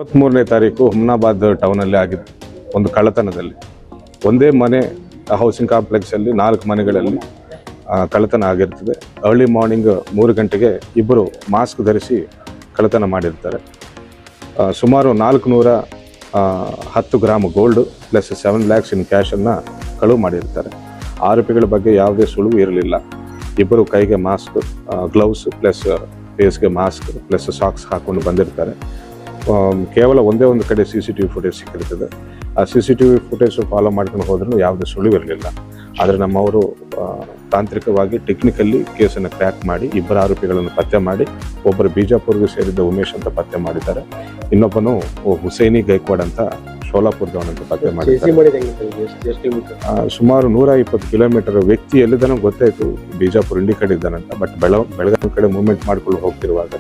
23ನೇ ತಾರೀಕು ಹುಮ್ನಾಬಾದ್ ಟೌನಲ್ಲಿ ಆಗಿದ್ದು ಒಂದು ಕಳ್ಳತನದಲ್ಲಿ ಒಂದೇ ಮನೆ ಹೌಸಿಂಗ್ ಕಾಂಪ್ಲೆಕ್ಸಲ್ಲಿ 4 ಮನೆಗಳಲ್ಲಿ ಕಳ್ಳತನ ಆಗಿರ್ತದೆ. ಅರ್ಲಿ ಮಾರ್ನಿಂಗ್ 3 ಗಂಟೆಗೆ ಇಬ್ಬರು ಮಾಸ್ಕ್ ಧರಿಸಿ ಕಳ್ಳತನ ಮಾಡಿರ್ತಾರೆ. ಸುಮಾರು 410 gram gold plus 7 lakhs in ಕ್ಯಾಶನ್ನು ಕಳುವು ಮಾಡಿರ್ತಾರೆ. ಆರೋಪಿಗಳ ಬಗ್ಗೆ ಯಾವುದೇ ಸುಳಿವು ಇರಲಿಲ್ಲ. ಇಬ್ಬರು ಕೈಗೆ ಮಾಸ್ಕ್, ಗ್ಲೌಸ್ ಪ್ಲಸ್ ಫೇಸ್ಗೆ ಮಾಸ್ಕ್ ಪ್ಲಸ್ ಸಾಕ್ಸ್ ಹಾಕೊಂಡು ಬಂದಿರ್ತಾರೆ. ಕೇವಲ ಒಂದೇ ಒಂದು ಕಡೆ CCTV ಫುಟೇಜ್ ಸಿಕ್ಕಿರ್ತದೆ. ಆ CCTV ಫುಟೇಜ್ ಫಾಲೋ ಮಾಡ್ಕೊಂಡು ಹೋದ್ರೂ ಯಾವುದೇ ಸುಳಿವು ಇರಲಿಲ್ಲ. ಆದರೆ ನಮ್ಮವರು ತಾಂತ್ರಿಕವಾಗಿ ಟೆಕ್ನಿಕಲ್ಲಿ ಕೇಸನ್ನು ಕ್ರ್ಯಾಕ್ ಮಾಡಿ ಇಬ್ಬರು ಆರೋಪಿಗಳನ್ನು ಪತ್ತೆ ಮಾಡಿ, ಒಬ್ಬರು ಬಿಜಾಪುರ್ಗೆ ಸೇರಿದ್ದ ಉಮೇಶ್ ಅಂತ ಪತ್ತೆ ಮಾಡಿದ್ದಾರೆ. ಇನ್ನೊಬ್ಬನು ಹುಸೇನಿ ಗೈಕ್ವಾಡ್ ಅಂತ ಶೋಲಾಪುರದವನಂತ ಪತ್ತೆ ಮಾಡಿದ್ದಾರೆ. ಸುಮಾರು 120 ಕಿಲೋಮೀಟರ್ ವ್ಯಕ್ತಿ ಎಲ್ಲಿದ್ದಾನೋ ಗೊತ್ತಾಯಿತು, ಬಿಜಾಪುರ ಇಂಡಿ ಕಡೆ ಇದ್ದಾನಂತ. ಬಟ್ ಬೆಳಗಾವಿ ಕಡೆ ಮೂವ್ಮೆಂಟ್ ಮಾಡ್ಕೊಂಡು ಹೋಗ್ತಿರುವಾಗ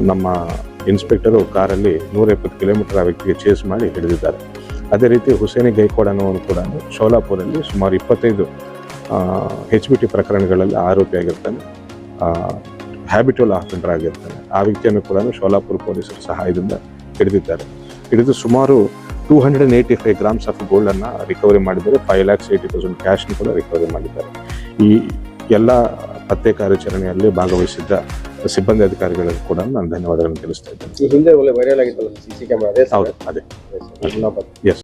ನಮ್ಮ ಇನ್ಸ್ಪೆಕ್ಟರು ಕಾರಲ್ಲಿ 120 ಕಿಲೋಮೀಟರ್ ಆ ವ್ಯಕ್ತಿಗೆ ಚೇಸ್ ಮಾಡಿ ಹಿಡಿದಿದ್ದಾರೆ. ಅದೇ ರೀತಿ ಹುಸೇನಿ ಗೈಕ್ವಾಡ್ ಅನ್ನೋನು ಕೂಡ ಶೋಲಾಪುರಲ್ಲಿ ಸುಮಾರು 25 HBT ಪ್ರಕರಣಗಳಲ್ಲಿ ಆರೋಪಿಯಾಗಿರ್ತಾನೆ, ಹ್ಯಾಬಿಟುವಲ್ ಆಫೆಂಡರ್ ಆಗಿರ್ತಾನೆ. ಆ ವ್ಯಕ್ತಿಯನ್ನು ಕೂಡ ಶೋಲಾಪುರ ಪೊಲೀಸರ ಸಹಾಯದಿಂದ ಹಿಡಿದಿದ್ದಾರೆ. ಹಿಡಿದು ಸುಮಾರು 285 ಗ್ರಾಮ್ಸ್ ಆಫ್ ಗೋಲ್ಡನ್ನು ರಿಕವರಿ ಮಾಡಿದ್ದಾರೆ. 5,80,000 ಕ್ಯಾಶ್ನ ಕೂಡ ರಿಕವರಿ ಮಾಡಿದ್ದಾರೆ. ಈ ಎಲ್ಲ ಪತ್ತೆ ಕಾರ್ಯಾಚರಣೆಯಲ್ಲಿ ಭಾಗವಹಿಸಿದ್ದ ಸಿಬ್ಬಂದಿ ಅಧಿಕಾರಿಗಳಿಗೂ ಕೂಡ ನಾನು ಧನ್ಯವಾದಗಳನ್ನು ತಿಳಿಸ್ತಾ ಇದ್ದೇನೆ. ಹಿಂದೆ ವೈರಲ್ ಆಗಿತ್ತು CC ಕ್ಯಾಮೆರಾ. ಹೌದು, ಅದೇ. ಎಸ್.